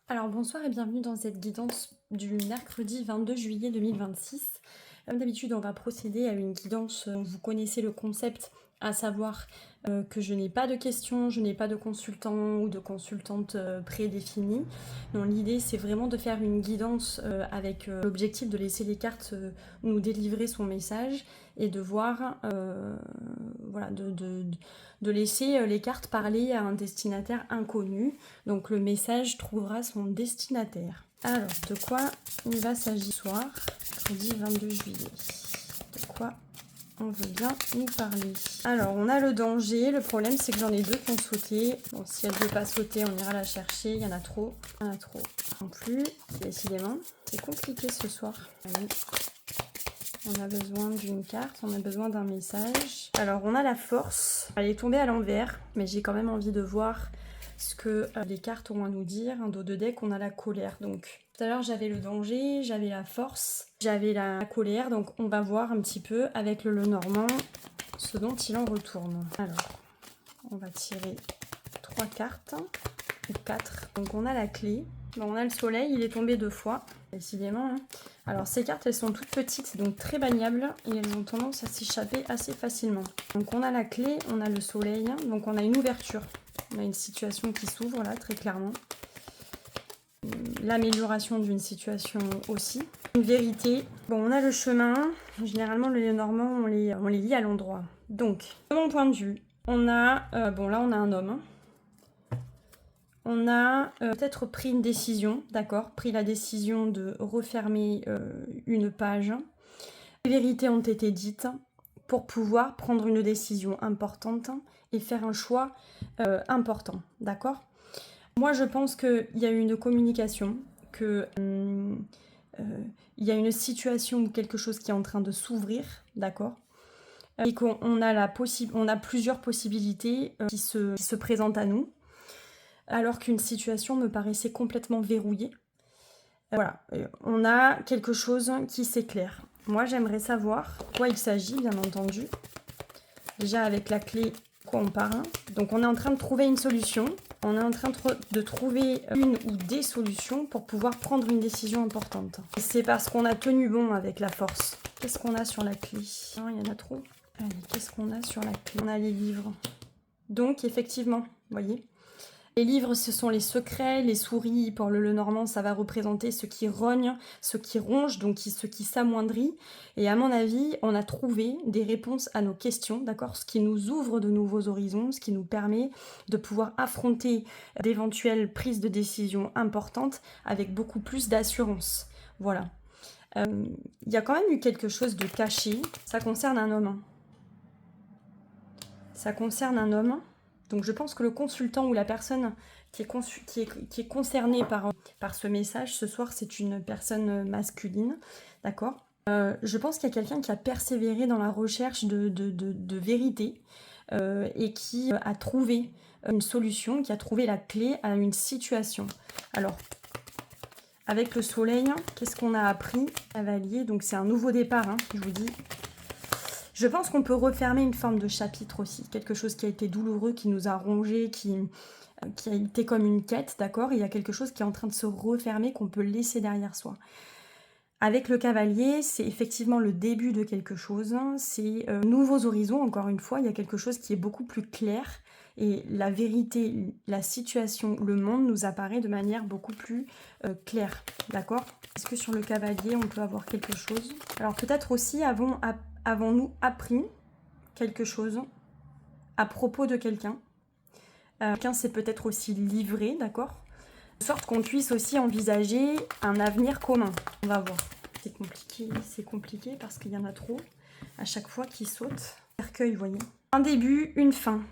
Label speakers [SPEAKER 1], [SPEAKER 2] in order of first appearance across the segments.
[SPEAKER 1] Alors bonsoir et bienvenue dans cette guidance du mercredi 22 juillet 2026. Comme d'habitude, on va procéder à une guidance, vous connaissez le concept, à savoir que je n'ai pas de questions, je n'ai pas de consultant ou de consultante prédéfinie. Donc l'idée c'est vraiment de faire une guidance avec l'objectif de laisser les cartes nous délivrer son message et de voir, voilà, de laisser les cartes parler à un destinataire inconnu. Donc le message trouvera son destinataire. Alors, de quoi il va s'agir ce soir, mercredi 22 juillet? De quoi on veut bien nous parler? Alors, on a le danger. Le problème, c'est que j'en ai deux qui ont sauté. Bon, si elle ne veut pas sauter, on ira la chercher. Il y en a trop. Il y en a trop. Non plus. Décidément, c'est compliqué ce soir. Allez. On a besoin d'une carte, on a besoin d'un message. Alors, on a la force. Elle est tombée à l'envers, mais j'ai quand même envie de voir ce que les cartes ont à nous dire. Un dos de deck, on a la colère. Donc, tout à l'heure, j'avais le danger, j'avais la force, j'avais la colère. Donc, on va voir un petit peu avec le Lenormand ce dont il en retourne. Alors, on va tirer 3 cartes, ou 4. Donc, on a la clé. Bon, on a le soleil, il est tombé 2 fois, décidément. Hein. Alors, ces cartes, elles sont toutes petites, donc très bagnables, et elles ont tendance à s'échapper assez facilement. Donc, on a la clé, on a le soleil, donc on a une ouverture. On a une situation qui s'ouvre là, très clairement. L'amélioration d'une situation aussi. Une vérité. Bon, on a le chemin. Généralement, les Normands, on les lit à l'endroit. Donc, de mon point de vue, on a... bon, là, on a un homme. On a peut-être pris une décision, d'accord, pris la décision de refermer une page. Les vérités ont été dites pour pouvoir prendre une décision importante et faire un choix important, d'accord. Moi, je pense qu'il y a eu une communication, qu'il y a une situation ou quelque chose qui est en train de s'ouvrir, d'accord, et qu'on a, on a plusieurs possibilités qui se présentent à nous, alors qu'une situation me paraissait complètement verrouillée. Voilà, on a quelque chose qui s'éclaire. Moi, j'aimerais savoir de quoi il s'agit, bien entendu. Déjà, avec la clé, quoi on parle. Donc, on est en train de trouver une solution. On est en train de trouver une ou des solutions pour pouvoir prendre une décision importante. Et c'est parce qu'on a tenu bon avec la force. Qu'est-ce qu'on a sur la clé? Non, il y en a trop. Allez, qu'est-ce qu'on a sur la clé? On a les livres. Donc, effectivement, vous voyez, les livres, ce sont les secrets, les souris, pour le Lenormand, ça va représenter ce qui rogne, ce qui ronge, donc ce qui s'amoindrit. Et à mon avis, on a trouvé des réponses à nos questions, d'accord? Ce qui nous ouvre de nouveaux horizons, ce qui nous permet de pouvoir affronter d'éventuelles prises de décision importantes avec beaucoup plus d'assurance. Voilà. Il y a quand même eu quelque chose de caché. Ça concerne un homme. Ça concerne un homme. Donc je pense que le consultant ou la personne qui est concernée par ce message ce soir, c'est une personne masculine, d'accord. Je pense qu'il y a quelqu'un qui a persévéré dans la recherche de vérité et qui a trouvé une solution, qui a trouvé la clé à une situation. Alors, avec le soleil, qu'est-ce qu'on a appris? Cavalier, donc c'est un nouveau départ, hein, je vous dis. Je pense qu'on peut refermer une forme de chapitre aussi, quelque chose qui a été douloureux, qui nous a rongé, qui a été comme une quête, d'accord. Il y a quelque chose qui est en train de se refermer, qu'on peut laisser derrière soi. Avec le cavalier, c'est effectivement le début de quelque chose, c'est nouveaux horizons, encore une fois, il y a quelque chose qui est beaucoup plus clair, et la vérité, la situation, le monde nous apparaît de manière beaucoup plus claire, d'accord. Est-ce que sur le cavalier, on peut avoir quelque chose? Alors peut-être aussi avons-nous appris quelque chose à propos de quelqu'un? Quelqu'un s'est peut-être aussi livré, d'accord? De sorte qu'on puisse aussi envisager un avenir commun. On va voir. C'est compliqué parce qu'il y en a trop à chaque fois qui sautent. Cercueil, vous voyez. Un début, une fin.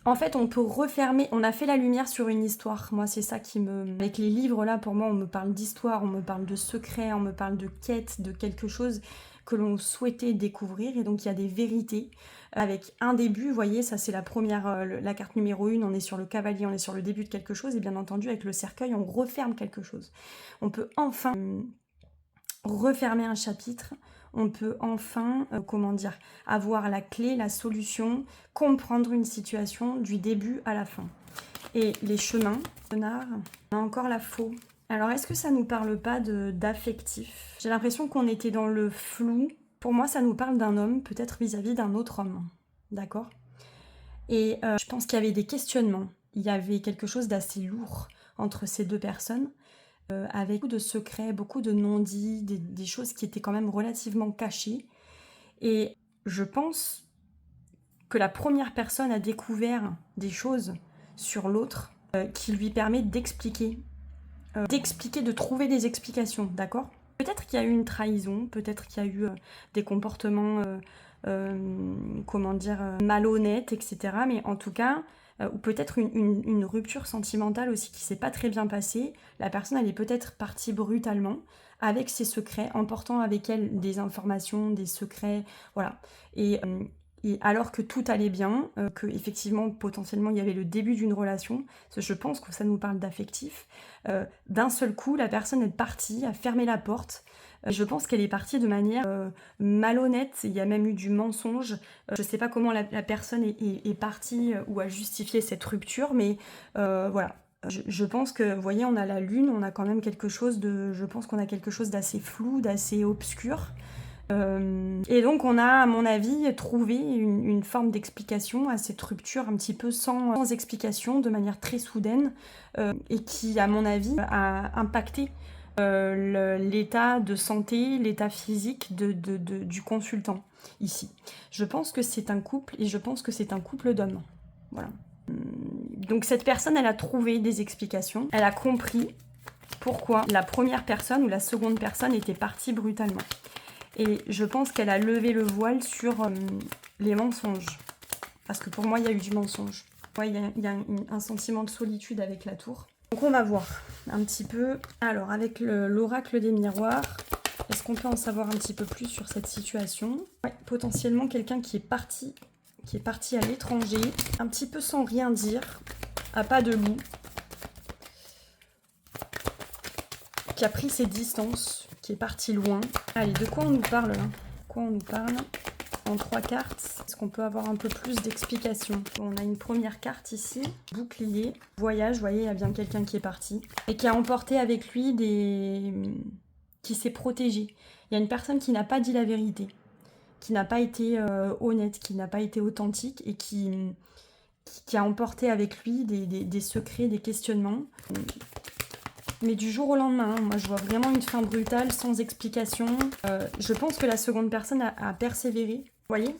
[SPEAKER 1] En fait, on peut refermer, on a fait la lumière sur une histoire. Moi, c'est ça qui me... Avec les livres, là, pour moi, on me parle d'histoire, on me parle de secrets, on me parle de quête, de quelque chose que l'on souhaitait découvrir. Et donc, il y a des vérités avec un début. Vous voyez, ça, c'est la première, la carte numéro 1. On est sur le cavalier, on est sur le début de quelque chose. Et bien entendu, avec le cercueil, on referme quelque chose. On peut enfin refermer un chapitre. On peut enfin, comment dire, avoir la clé, la solution, comprendre une situation du début à la fin. Et les chemins, renard, on a encore la faux. Alors, est-ce que ça nous parle pas d'affectif? J'ai l'impression qu'on était dans le flou. Pour moi, ça nous parle d'un homme, peut-être vis-à-vis d'un autre homme. D'accord? Et je pense qu'il y avait des questionnements. Il y avait quelque chose d'assez lourd entre ces deux personnes, avec beaucoup de secrets, beaucoup de non-dits, des choses qui étaient quand même relativement cachées. Et je pense que la première personne a découvert des choses sur l'autre qui lui permet d'expliquer, de trouver des explications, d'accord? Peut-être qu'il y a eu une trahison, peut-être qu'il y a eu des comportements, comment dire, malhonnêtes, etc. Mais en tout cas, ou peut-être une rupture sentimentale aussi qui s'est pas très bien passée. La personne, elle est peut-être partie brutalement avec ses secrets, emportant avec elle des informations, des secrets, voilà. Et alors que tout allait bien, que effectivement potentiellement il y avait le début d'une relation, je pense que ça nous parle d'affectif, d'un seul coup la personne est partie, a fermé la porte. Je pense qu'elle est partie de manière malhonnête, il y a même eu du mensonge. Je ne sais pas comment la personne est partie ou a justifié cette rupture, mais voilà. Je pense que, vous voyez, on a la lune, on a quand même quelque chose de... Je pense qu'on a quelque chose d'assez flou, d'assez obscur. Et donc on a, à mon avis, trouvé une forme d'explication à cette rupture un petit peu sans explication, de manière très soudaine, et qui, à mon avis, a impacté l'état de santé, l'état physique du consultant, ici. Je pense que c'est un couple, et je pense que c'est un couple d'hommes. Voilà. Donc cette personne, elle a trouvé des explications, elle a compris pourquoi la première personne ou la seconde personne était partie brutalement. Et je pense qu'elle a levé le voile sur les mensonges. Parce que pour moi, il y a eu du mensonge. Ouais, il y a un sentiment de solitude avec la tour. Donc on va voir un petit peu. Alors, avec l'oracle des miroirs, est-ce qu'on peut en savoir un petit peu plus sur cette situation? Ouais, potentiellement quelqu'un qui est parti à l'étranger, un petit peu sans rien dire, à pas de loup, qui a pris ses distances, qui est parti loin. Allez, de quoi on nous parle là? Quoi on nous parle? En 3 cartes, est-ce qu'on peut avoir un peu plus d'explications? On a une première carte ici, bouclier, voyage, vous voyez, il y a bien quelqu'un qui est parti, et qui a emporté avec lui qui s'est protégé. Il y a une personne qui n'a pas dit la vérité, qui n'a pas été honnête, qui n'a pas été authentique, et qui a emporté avec lui des secrets, des questionnements. Mais du jour au lendemain, moi je vois vraiment une fin brutale, sans explication. Je pense que la seconde personne a persévéré, vous voyez,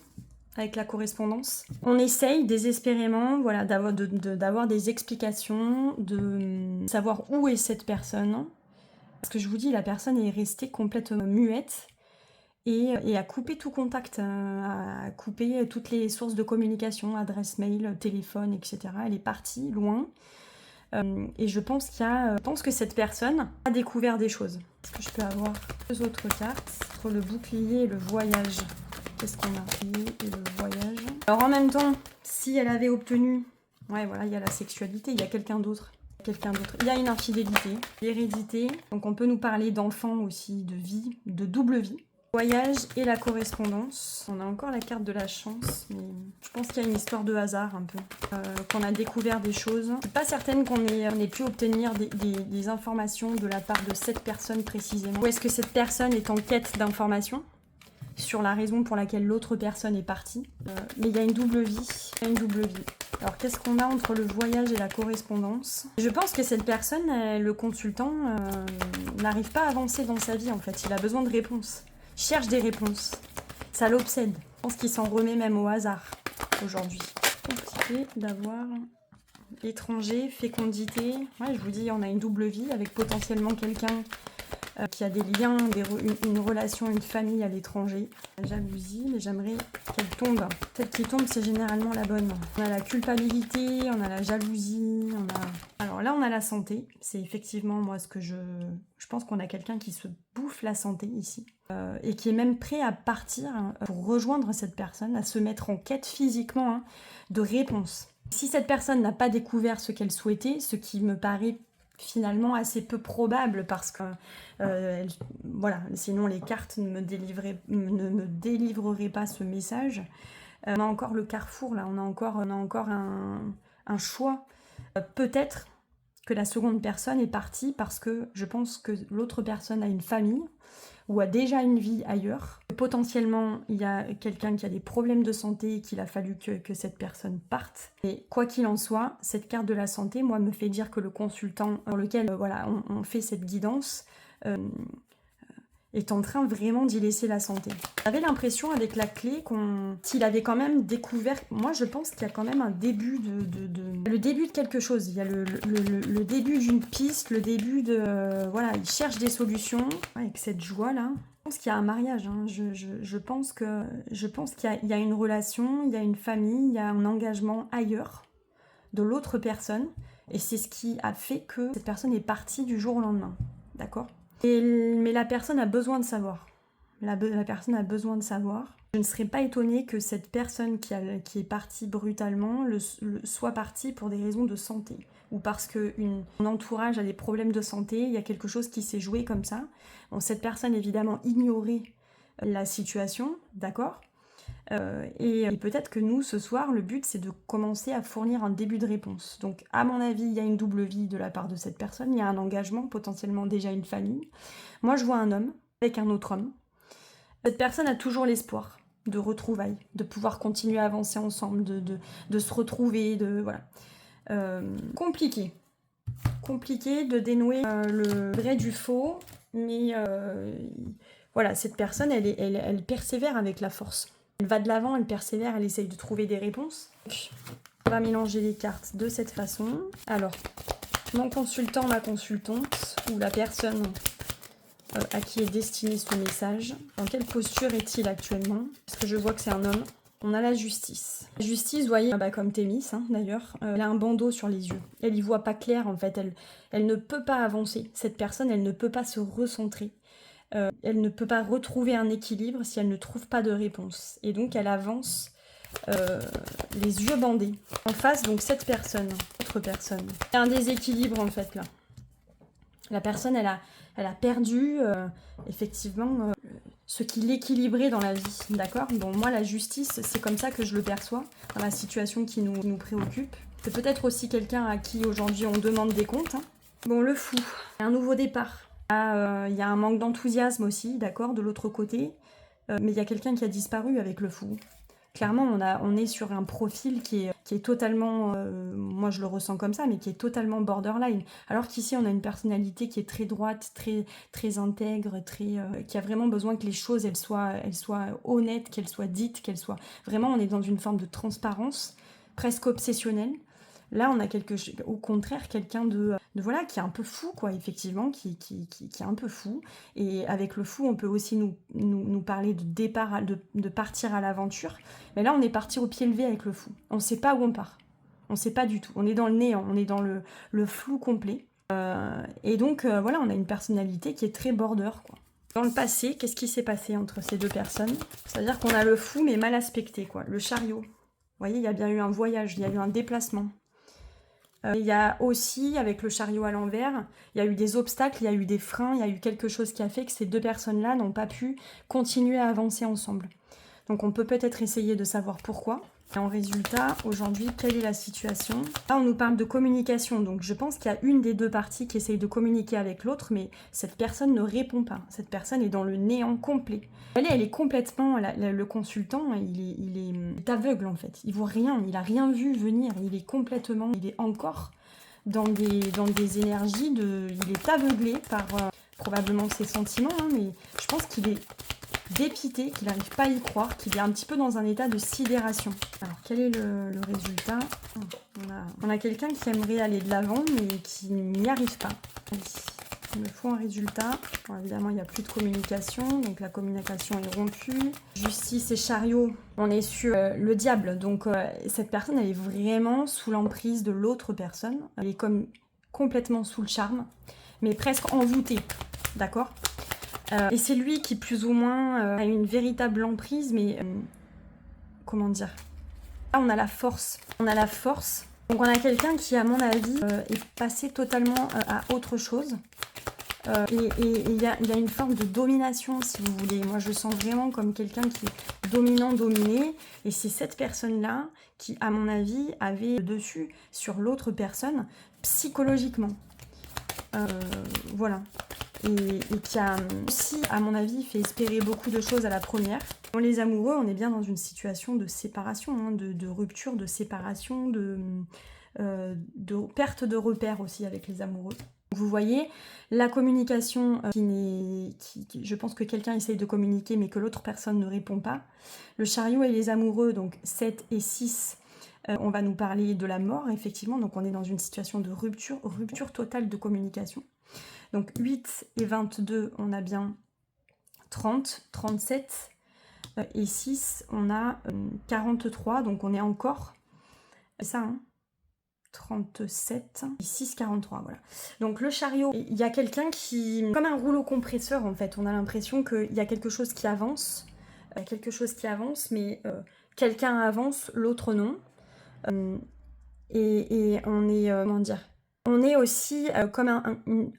[SPEAKER 1] avec la correspondance. On essaye désespérément, voilà, d'avoir des explications, de savoir où est cette personne. Parce que je vous dis, la personne est restée complètement muette et a coupé tout contact, a coupé toutes les sources de communication, adresse mail, téléphone, etc. Elle est partie loin. Et je pense que cette personne a découvert des choses. Est-ce que je peux avoir 2 autres cartes? Entre le bouclier et le voyage. Qu'est-ce qu'on a? Bouclier et le voyage. Alors en même temps, si elle avait obtenu... Ouais, voilà, il y a la sexualité, il y a quelqu'un d'autre. Il y a une infidélité, l'hérédité. Donc on peut nous parler d'enfants aussi, de vie, de double vie. Voyage et la correspondance. On a encore la carte de la chance, mais je pense qu'il y a une histoire de hasard un peu. Qu'on a découvert des choses. Je suis pas certaine qu'on ait pu obtenir des informations de la part de cette personne précisément. Ou est-ce que cette personne est en quête d'informations sur la raison pour laquelle l'autre personne est partie? Mais il y a une double vie. Alors qu'est-ce qu'on a entre le voyage et la correspondance? Je pense que cette personne, le consultant, n'arrive pas à avancer dans sa vie en fait. Il a besoin de réponses. Cherche des réponses. Ça l'obsède. Je pense qu'il s'en remet même au hasard aujourd'hui. Compliqué d'avoir étranger, fécondité. Ouais, je vous dis, on a une double vie avec potentiellement quelqu'un qui a des liens, une relation, une famille à l'étranger. La jalousie, mais j'aimerais qu'elle tombe. Celle qui tombe, c'est généralement la bonne. On a la culpabilité, on a la jalousie, Alors là, on a la santé. C'est effectivement, moi, ce que je pense qu'on a quelqu'un qui se bouffe la santé ici. Et qui est même prêt à partir pour rejoindre cette personne, à se mettre en quête physiquement de réponses. Si cette personne n'a pas découvert ce qu'elle souhaitait, ce qui me paraît finalement assez peu probable parce que voilà, sinon les cartes ne me délivreraient pas ce message. On a encore le carrefour là, on a encore un choix Peut-être que la seconde personne est partie parce que je pense que l'autre personne a une famille ou a déjà une vie ailleurs. Potentiellement, il y a quelqu'un qui a des problèmes de santé et qu'il a fallu que cette personne parte. Et quoi qu'il en soit, cette carte de la santé, moi, me fait dire que le consultant pour lequel voilà, on fait cette guidance est en train vraiment d'y laisser la santé. J'avais l'impression avec la clé qu'il avait quand même découvert, moi je pense qu'il y a quand même un début le début de quelque chose, il y a le début d'une piste, le début de... voilà, il cherche des solutions, avec cette joie là. Je pense qu'il y a un mariage, hein. Je pense qu'il y a une relation, il y a une famille, il y a un engagement ailleurs de l'autre personne, et c'est ce qui a fait que cette personne est partie du jour au lendemain, d'accord ? Mais la personne a besoin de savoir. La personne a besoin de savoir. Je ne serais pas étonnée que cette personne qui est partie brutalement soit partie pour des raisons de santé. Ou parce que son entourage a des problèmes de santé, il y a quelque chose qui s'est joué comme ça. Bon, cette personne, évidemment, ignorait la situation, d'accord ? Et peut-être que nous, ce soir, le but, c'est de commencer à fournir un début de réponse. Donc, à mon avis, il y a une double vie de la part de cette personne. Il y a un engagement, potentiellement déjà une famille. Moi, je vois un homme avec un autre homme. Cette personne a toujours l'espoir de retrouvailles, de pouvoir continuer à avancer ensemble, de se retrouver, voilà. Compliqué. Compliqué de dénouer le vrai du faux, mais voilà, cette personne, elle persévère avec la force. Elle va de l'avant, elle persévère, elle essaye de trouver des réponses. On va mélanger les cartes de cette façon. Alors, mon consultant, ma consultante, ou la personne à qui est destiné ce message, dans quelle posture est-il actuellement? Parce que je vois que c'est un homme. On a la justice. La justice, vous voyez, comme Thémis, hein, d'ailleurs, elle a un bandeau sur les yeux. Elle y voit pas clair, en fait. Elle ne peut pas avancer. Cette personne, elle ne peut pas se recentrer. Elle ne peut pas retrouver un équilibre si elle ne trouve pas de réponse. Et donc, elle avance les yeux bandés. En face, donc, cette personne, autre personne. Il y a un déséquilibre, en fait, là. La personne, elle a perdu, effectivement, ce qui l'équilibrait dans la vie, d'accord? Bon, moi, la justice, c'est comme ça que je le perçois, dans la situation qui nous préoccupe. C'est peut-être aussi quelqu'un à qui, aujourd'hui, on demande des comptes, hein. Bon, le fou, un nouveau départ. Il y a un manque d'enthousiasme aussi, d'accord, de l'autre côté. Mais il y a quelqu'un qui a disparu avec le fou. Clairement, on est sur un profil qui est totalement, moi je le ressens comme ça, mais qui est totalement borderline. Alors qu'ici, on a une personnalité qui est très droite, très, très intègre, qui a vraiment besoin que les choses, elles soient honnêtes, qu'elles soient dites, Vraiment, on est dans une forme de transparence, presque obsessionnelle. Là, on a au contraire quelqu'un de voilà, qui est un peu fou, quoi, effectivement, qui est un peu fou. Et avec le fou, on peut aussi nous parler de départ, de partir à l'aventure. Mais là, on est parti au pied levé avec le fou. On ne sait pas où on part. On ne sait pas du tout. On est dans le néant, on est dans le flou complet. Et donc, voilà, on a une personnalité qui est très border, quoi. Dans le passé, qu'est-ce qui s'est passé entre ces deux personnes? C'est-à-dire qu'on a le fou, mais mal aspecté, quoi. Le chariot. Vous voyez, il y a bien eu un voyage, il y a eu un déplacement. Il y a aussi, avec le chariot à l'envers, il y a eu des obstacles, il y a eu des freins, il y a eu quelque chose qui a fait que ces deux personnes-là n'ont pas pu continuer à avancer ensemble. Donc on peut peut-être essayer de savoir pourquoi. Et en résultat, aujourd'hui, quelle est la situation? Là, on nous parle de communication, donc je pense qu'il y a une des deux parties qui essaye de communiquer avec l'autre, mais cette personne ne répond pas. Cette personne est dans le néant complet. Elle est complètement... le consultant, il est aveugle, en fait. Il voit rien, il a rien vu venir. Il est complètement... Il est encore dans des énergies de... Il est aveuglé par probablement ses sentiments, hein, mais je pense qu'il est dépité, qu'il n'arrive pas à y croire, qu'il est un petit peu dans un état de sidération. Alors, quel est le résultat? On a quelqu'un qui aimerait aller de l'avant, mais qui n'y arrive pas. Allez, il me faut un résultat. Bon, évidemment, il n'y a plus de communication, donc la communication est rompue. Justice et chariot, on est sur le diable. Donc, cette personne, elle est vraiment sous l'emprise de l'autre personne. Elle est comme complètement sous le charme, mais presque envoûtée, d'accord? Et c'est lui qui, plus ou moins, a une véritable emprise, mais... comment dire? Là, on a la force. On a la force. Donc, on a quelqu'un qui, à mon avis, est passé totalement à autre chose. Et il y a une forme de domination, si vous voulez. Moi, je sens vraiment comme quelqu'un qui est dominant, dominé. Et c'est cette personne-là qui, à mon avis, avait le dessus sur l'autre personne psychologiquement. Voilà. Et qui a aussi, à mon avis, fait espérer beaucoup de choses à la première. Dans les amoureux, on est bien dans une situation de séparation, hein, de rupture, de séparation, de perte de repères aussi avec les amoureux. Vous voyez, la communication je pense que quelqu'un essaye de communiquer mais que l'autre personne ne répond pas. Le chariot et les amoureux, donc 7 et 6, on va nous parler de la mort, effectivement. Donc on est dans une situation de rupture totale de communication. Donc 8 et 22, on a bien 30, 37 et 6, on a 43, donc on est encore, c'est ça, hein, 37 et 6, 43, voilà. Donc le chariot, il y a quelqu'un qui, comme un rouleau compresseur en fait, on a l'impression qu'il y a quelque chose qui avance, mais quelqu'un avance, l'autre non. Et on est, comment dire, on est aussi comme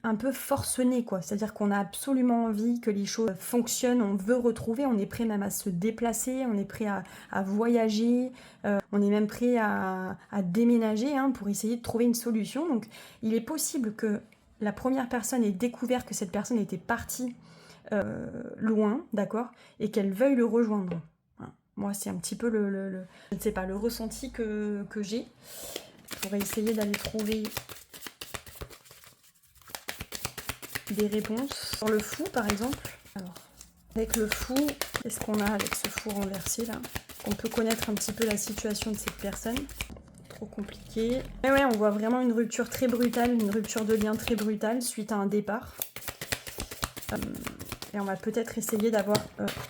[SPEAKER 1] un peu forcené, quoi. C'est-à-dire qu'on a absolument envie que les choses fonctionnent, on veut retrouver, on est prêt même à se déplacer, on est prêt à voyager, on est même prêt à déménager, hein, pour essayer de trouver une solution. Donc il est possible que la première personne ait découvert que cette personne était partie loin, d'accord, et qu'elle veuille le rejoindre. Voilà. Moi, c'est un petit peu je ne sais pas, le ressenti que j'ai. On va essayer d'aller trouver des réponses. Sur le fou, par exemple. Alors, avec le fou, qu'est-ce qu'on a avec ce fou renversé, là? On peut connaître un petit peu la situation de cette personne. Trop compliqué. Et ouais, on voit vraiment une rupture très brutale, une rupture de lien très brutale suite à un départ. Et on va peut-être essayer d'avoir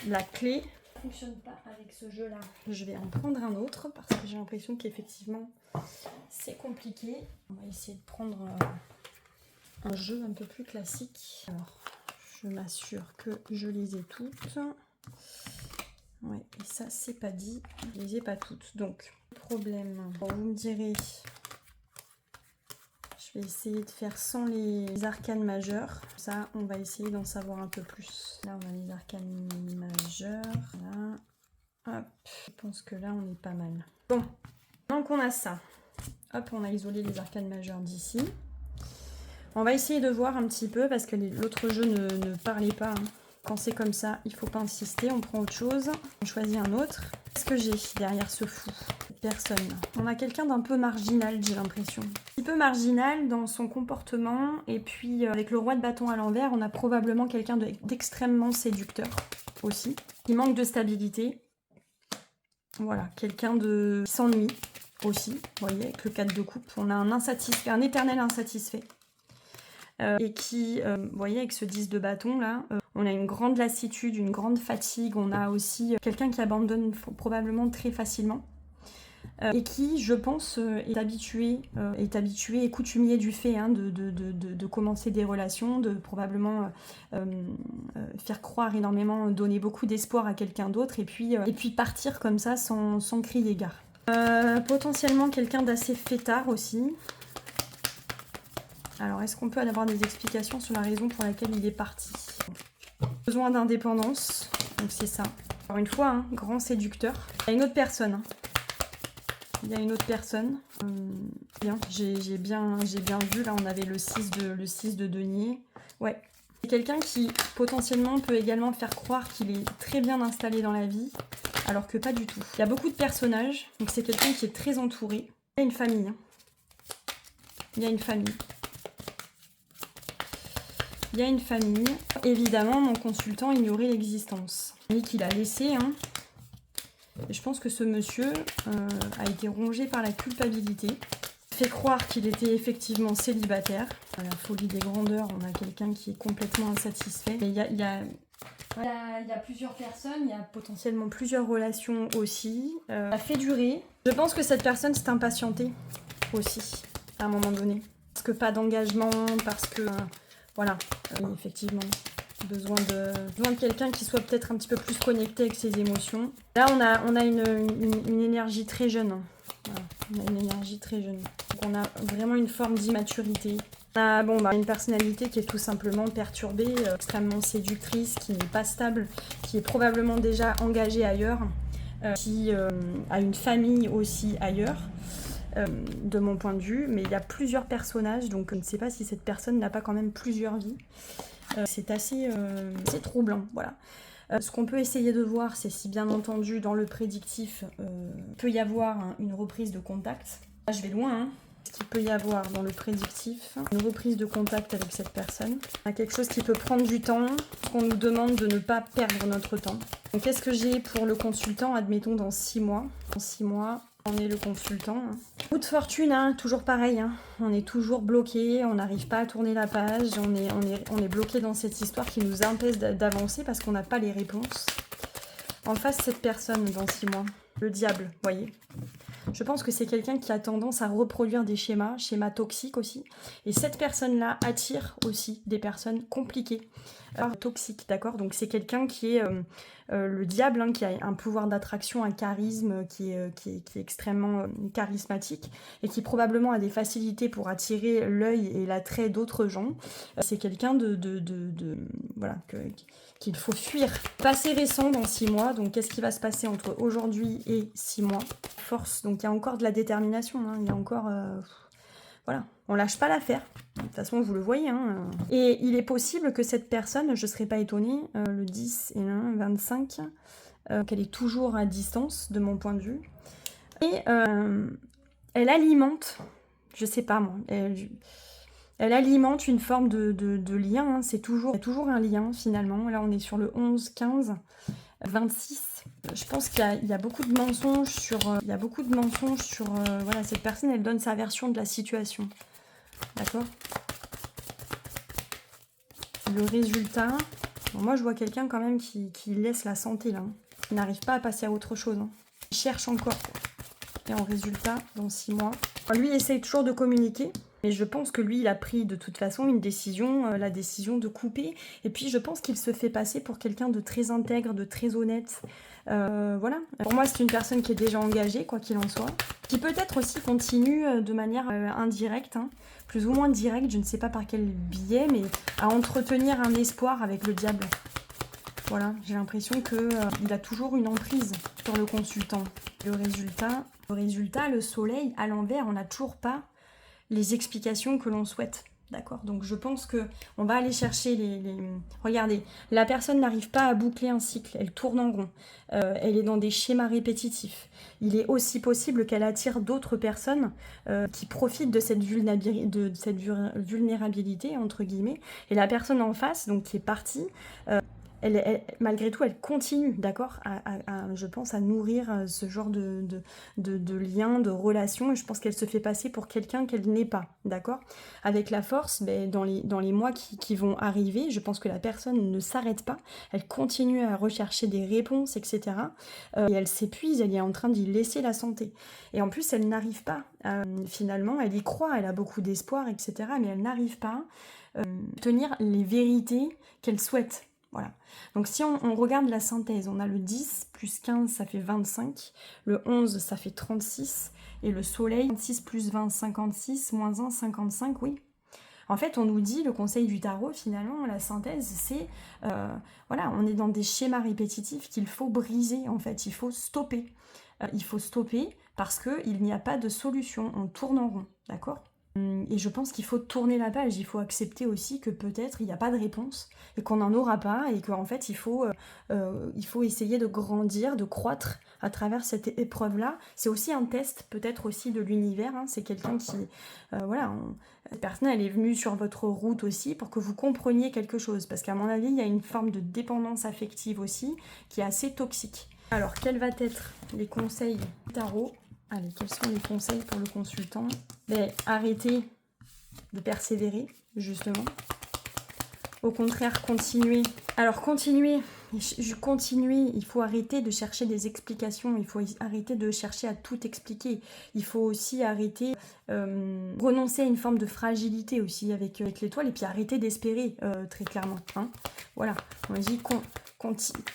[SPEAKER 1] la clé. Ça ne fonctionne pas avec ce jeu-là. Je vais en prendre un autre parce que j'ai l'impression qu'effectivement, c'est compliqué. On va essayer de prendre un jeu un peu plus classique. Alors, je m'assure que je les ai toutes. Ouais, et ça, c'est pas dit. Je les ai pas toutes. Donc, problème. Bon, vous me direz, je vais essayer de faire sans les arcanes majeures. Ça, on va essayer d'en savoir un peu plus. Là, on a les arcanes majeures. Là. Hop. Je pense que là, on est pas mal. Bon, donc on a ça. Hop, on a isolé les arcanes majeures d'ici. On va essayer de voir un petit peu parce que l'autre jeu ne parlait pas. Hein. Quand c'est comme ça, il ne faut pas insister. On prend autre chose. On choisit un autre. Qu'est-ce que j'ai derrière ce fou? Personne. On a quelqu'un d'un peu marginal, j'ai l'impression. Un petit peu marginal dans son comportement. Et puis, avec le roi de bâton à l'envers, on a probablement quelqu'un d'extrêmement séducteur aussi. Qui manque de stabilité. Voilà, quelqu'un qui s'ennuie aussi. Vous voyez, avec le 4 de coupe. On a un éternel insatisfait. Et qui, vous voyez, avec ce 10 de bâton là, on a une grande lassitude, une grande fatigue. On a aussi quelqu'un qui abandonne probablement très facilement. Et qui, je pense, est habitué et coutumier du fait, hein, de commencer des relations, de probablement faire croire énormément, donner beaucoup d'espoir à quelqu'un d'autre, et puis partir comme ça sans crier gare. Potentiellement quelqu'un d'assez fêtard aussi. Alors, est-ce qu'on peut avoir des explications sur la raison pour laquelle il est parti? Besoin d'indépendance, donc c'est ça. Encore une fois, hein, grand séducteur. Il y a une autre personne. Il y a une autre personne. Bien, j'ai bien vu, là on avait le 6 de denier. Ouais. C'est quelqu'un qui potentiellement peut également faire croire qu'il est très bien installé dans la vie, alors que pas du tout. Il y a beaucoup de personnages, donc c'est quelqu'un qui est très entouré. Il y a une famille. Hein. Il y a une famille. Il y a une famille. Évidemment, mon consultant ignorait l'existence. Qu'il a laissé, hein. Et je pense que ce monsieur a été rongé par la culpabilité. Fait croire qu'il était effectivement célibataire. À la folie des grandeurs, on a quelqu'un qui est complètement insatisfait. Mais il y a plusieurs personnes, il y a potentiellement plusieurs relations aussi. Ça fait durer. Je pense que cette personne s'est impatientée aussi, à un moment donné. Parce que pas d'engagement, parce que... voilà, effectivement, besoin de quelqu'un qui soit peut-être un petit peu plus connecté avec ses émotions. Là, on a une énergie très jeune. Voilà, on a une énergie très jeune. Donc, on a vraiment une forme d'immaturité. Bon, bah, une personnalité qui est tout simplement perturbée, extrêmement séductrice, qui n'est pas stable, qui est probablement déjà engagée ailleurs, qui a une famille aussi ailleurs, de mon point de vue. Mais il y a plusieurs personnages, donc je ne sais pas si cette personne n'a pas quand même plusieurs vies. C'est assez troublant, voilà. Ce qu'on peut essayer de voir, c'est si bien entendu dans le prédictif, peut y avoir une reprise de contact. Là, je vais loin, hein. Ce qu'il peut y avoir dans le prédictif, une reprise de contact avec cette personne. Il y a quelque chose qui peut prendre du temps, qu'on nous demande de ne pas perdre notre temps. Donc qu'est-ce que j'ai pour le consultant, admettons dans 6 mois. Dans 6 mois, on est le consultant. Coup de fortune, hein, toujours pareil, hein. On est toujours bloqué, on n'arrive pas à tourner la page, on est bloqué dans cette histoire qui nous empêche d'avancer parce qu'on n'a pas les réponses. En face, cette personne dans 6 mois, le diable, voyez. Je pense que c'est quelqu'un qui a tendance à reproduire des schémas toxiques aussi. Et cette personne-là attire aussi des personnes compliquées, toxiques, d'accord? Donc c'est quelqu'un qui est le diable, hein, qui a un pouvoir d'attraction, un charisme qui est extrêmement charismatique et qui probablement a des facilités pour attirer l'œil et l'attrait d'autres gens. C'est quelqu'un voilà, qu'il faut fuir. Passé récent dans 6 mois, donc qu'est-ce qui va se passer entre aujourd'hui et 6 mois? Force, donc il y a encore de la détermination, hein, il y a encore... voilà, on lâche pas l'affaire. De toute façon, vous le voyez. Hein. Et il est possible que cette personne, je ne serais pas étonnée, le 10 et le 25, qu'elle est toujours à distance, de mon point de vue. Et elle alimente, je sais pas moi, elle alimente une forme de lien. Hein. Il y a toujours un lien, finalement. Là, on est sur le 11, 15, 26. Je pense qu'il y a beaucoup de mensonges sur... voilà, cette personne, elle donne sa version de la situation. D'accord? Le résultat... Bon, moi, je vois quelqu'un quand même qui laisse la santé, là. Qui n'arrive pas à passer à autre chose. Hein. Il cherche encore. Et en résultat, dans 6 mois... Enfin, lui, il essaye toujours de communiquer. Mais je pense que lui, il a pris de toute façon une décision, la décision de couper. Et puis, je pense qu'il se fait passer pour quelqu'un de très intègre, de très honnête. Voilà. Pour moi, c'est une personne qui est déjà engagée, quoi qu'il en soit. Qui peut-être aussi continue de manière indirecte, hein, plus ou moins directe, je ne sais pas par quel biais, mais à entretenir un espoir avec le diable. Voilà, j'ai l'impression qu'il a toujours une emprise sur le consultant. Le résultat, le soleil à l'envers, on n'a toujours pas les explications que l'on souhaite. D'accord? Donc je pense que on va aller chercher Regardez, la personne n'arrive pas à boucler un cycle, elle tourne en rond, elle est dans des schémas répétitifs. Il est aussi possible qu'elle attire d'autres personnes qui profitent de cette vulnérabilité, entre guillemets, et la personne en face, donc qui est partie, malgré tout, elle continue, d'accord, je pense, à nourrir ce genre de liens, de relations, et je pense qu'elle se fait passer pour quelqu'un qu'elle n'est pas, d'accord. Avec la force, dans les mois qui vont arriver, je pense que la personne ne s'arrête pas, elle continue à rechercher des réponses, etc. Et elle s'épuise, elle est en train d'y laisser la santé. Et en plus, elle n'arrive pas, finalement, elle y croit, elle a beaucoup d'espoir, etc., mais elle n'arrive pas à tenir les vérités qu'elle souhaite. Voilà. Donc si on regarde la synthèse, on a le 10 plus 15, ça fait 25, le 11, ça fait 36, et le soleil, 26 plus 20, 56, moins 1, 55, oui. En fait, on nous dit, le conseil du tarot, finalement, la synthèse, c'est, voilà, on est dans des schémas répétitifs qu'il faut briser, en fait, il faut stopper. Il faut stopper parce qu'il n'y a pas de solution, on tourne en rond, d'accord ? Et je pense qu'il faut tourner la page, il faut accepter aussi que peut-être il n'y a pas de réponse et qu'on n'en aura pas et qu'en fait il faut essayer de grandir, de croître à travers cette épreuve-là. C'est aussi un test peut-être aussi de l'univers, hein. C'est quelqu'un qui... voilà, cette personne elle est venue sur votre route aussi pour que vous compreniez quelque chose parce qu'à mon avis il y a une forme de dépendance affective aussi qui est assez toxique. Alors quels vont être les conseils du tarot ? Allez, quels sont les conseils pour le consultant? Arrêtez de persévérer, justement. Au contraire, continuez. Alors, continuez, il faut arrêter de chercher des explications, il faut arrêter de chercher à tout expliquer. Il faut aussi arrêter, renoncer à une forme de fragilité aussi avec l'étoile, et puis arrêter d'espérer, très clairement. Hein. Voilà, on dit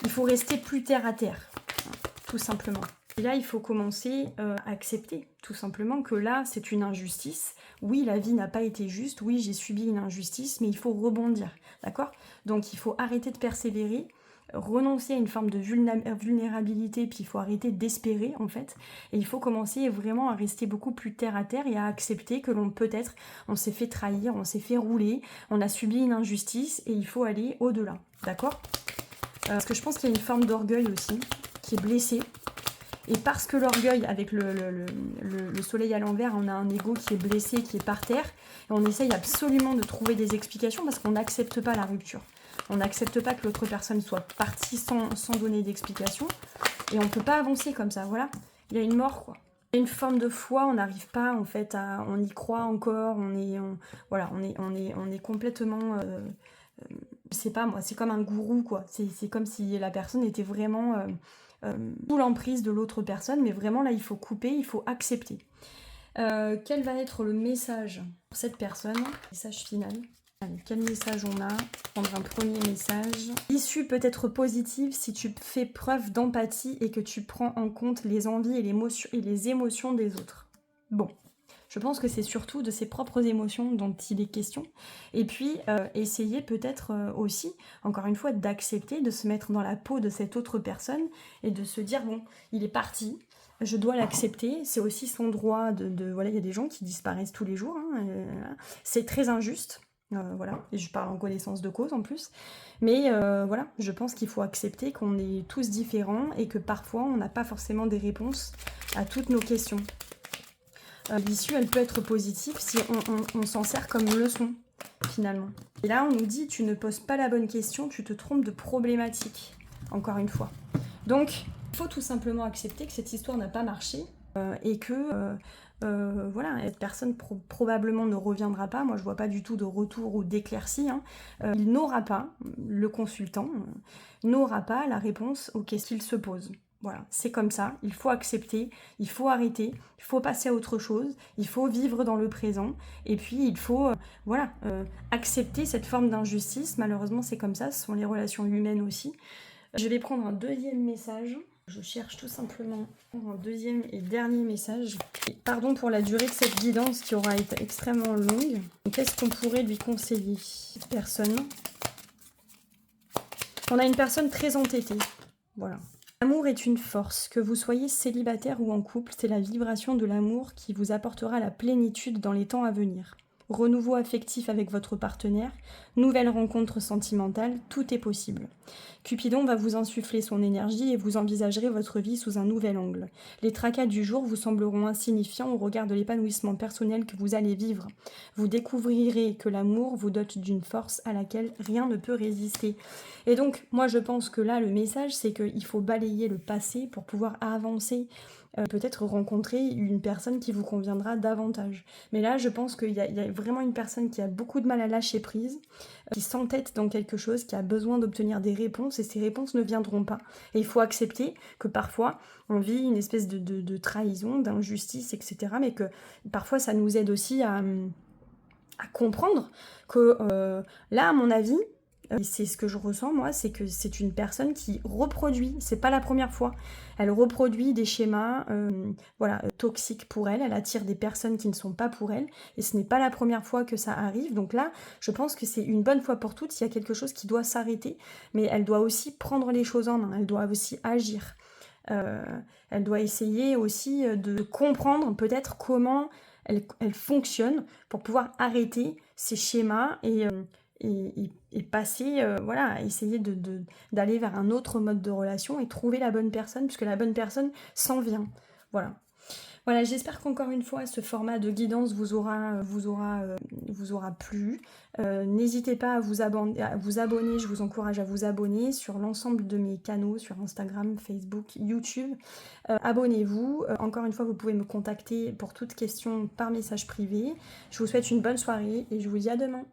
[SPEAKER 1] il faut rester plus terre à terre, hein, tout simplement. Et là, il faut commencer à accepter, tout simplement, que là, c'est une injustice. Oui, la vie n'a pas été juste. Oui, j'ai subi une injustice, mais il faut rebondir, d'accord? Donc, il faut arrêter de persévérer, renoncer à une forme de vulnérabilité, puis il faut arrêter d'espérer, en fait. Et il faut commencer vraiment à rester beaucoup plus terre à terre et à accepter que peut-être, on s'est fait trahir, on s'est fait rouler, on a subi une injustice, et il faut aller au-delà, d'accord? Parce que je pense qu'il y a une forme d'orgueil aussi, qui est blessée. Et parce que l'orgueil, avec le soleil à l'envers, on a un ego qui est blessé, qui est par terre, et on essaye absolument de trouver des explications parce qu'on n'accepte pas la rupture. On n'accepte pas que l'autre personne soit partie sans donner d'explication, et on ne peut pas avancer comme ça, voilà. Il y a une mort, quoi. Il y a une forme de foi, on n'arrive pas, en fait, on y croit encore, on est complètement... je sais pas, moi, c'est comme un gourou, quoi. C'est comme si la personne était vraiment... sous l'emprise de l'autre personne, mais vraiment là il faut couper, il faut accepter. Quel va être le message pour cette personne? Message final. Allez, quel message on a? Prendre un premier message. L'issue peut être positive si tu fais preuve d'empathie et que tu prends en compte les envies et les émotions des autres. Bon. Je pense que c'est surtout de ses propres émotions dont il est question. Et puis, essayer peut-être aussi, encore une fois, d'accepter, de se mettre dans la peau de cette autre personne et de se dire, bon, il est parti, je dois l'accepter, c'est aussi son droit voilà, il y a des gens qui disparaissent tous les jours, hein, c'est très injuste. Voilà, et je parle en connaissance de cause en plus. Mais voilà, je pense qu'il faut accepter qu'on est tous différents et que parfois on n'a pas forcément des réponses à toutes nos questions. L'issue, elle peut être positive si on s'en sert comme leçon, finalement. Et là, on nous dit, tu ne poses pas la bonne question, tu te trompes de problématique, encore une fois. Donc, il faut tout simplement accepter que cette histoire n'a pas marché et que, voilà, cette personne probablement ne reviendra pas. Moi, je vois pas du tout de retour ou d'éclaircie. Hein. Il n'aura pas, le consultant, n'aura pas la réponse aux questions qu'il se pose. Voilà, c'est comme ça, il faut accepter, il faut arrêter, il faut passer à autre chose, il faut vivre dans le présent, et puis il faut accepter cette forme d'injustice. Malheureusement, c'est comme ça, ce sont les relations humaines aussi. Je vais prendre un deuxième message. Je cherche tout simplement un deuxième et dernier message. Et pardon pour la durée de cette guidance qui aura été extrêmement longue. Qu'est-ce qu'on pourrait lui conseiller, cette personne? On a une personne très entêtée, voilà. L'amour est une force. Que vous soyez célibataire ou en couple, c'est la vibration de l'amour qui vous apportera la plénitude dans les temps à venir. Renouveau affectif avec votre partenaire, nouvelle rencontre sentimentale, tout est possible. Cupidon va vous insuffler son énergie et vous envisagerez votre vie sous un nouvel angle. Les tracas du jour vous sembleront insignifiants au regard de l'épanouissement personnel que vous allez vivre. Vous découvrirez que l'amour vous dote d'une force à laquelle rien ne peut résister. Et donc, moi je pense que là, le message, c'est qu'il faut balayer le passé pour pouvoir avancer. Peut-être rencontrer une personne qui vous conviendra davantage. Mais là, je pense qu'il y a vraiment une personne qui a beaucoup de mal à lâcher prise, qui s'entête dans quelque chose, qui a besoin d'obtenir des réponses, et ces réponses ne viendront pas. Et il faut accepter que parfois, on vit une espèce de trahison, d'injustice, etc. Mais que parfois, ça nous aide aussi à comprendre que là, à mon avis, et c'est ce que je ressens moi, c'est que c'est une personne qui reproduit, c'est pas la première fois, elle reproduit des schémas toxiques pour elle, elle attire des personnes qui ne sont pas pour elle, et ce n'est pas la première fois que ça arrive, donc là, je pense que c'est une bonne fois pour toutes, il y a quelque chose qui doit s'arrêter, mais elle doit aussi prendre les choses en main, elle doit aussi agir, elle doit essayer aussi de comprendre peut-être comment elle fonctionne pour pouvoir arrêter ces schémas et passer, essayer d'aller vers un autre mode de relation et trouver la bonne personne, puisque la bonne personne s'en vient. Voilà, j'espère qu'encore une fois, ce format de guidance vous aura plu. N'hésitez pas à vous abonner, je vous encourage à vous abonner sur l'ensemble de mes canaux, sur Instagram, Facebook, YouTube. Abonnez-vous. Encore une fois, vous pouvez me contacter pour toute question par message privé. Je vous souhaite une bonne soirée et je vous dis à demain.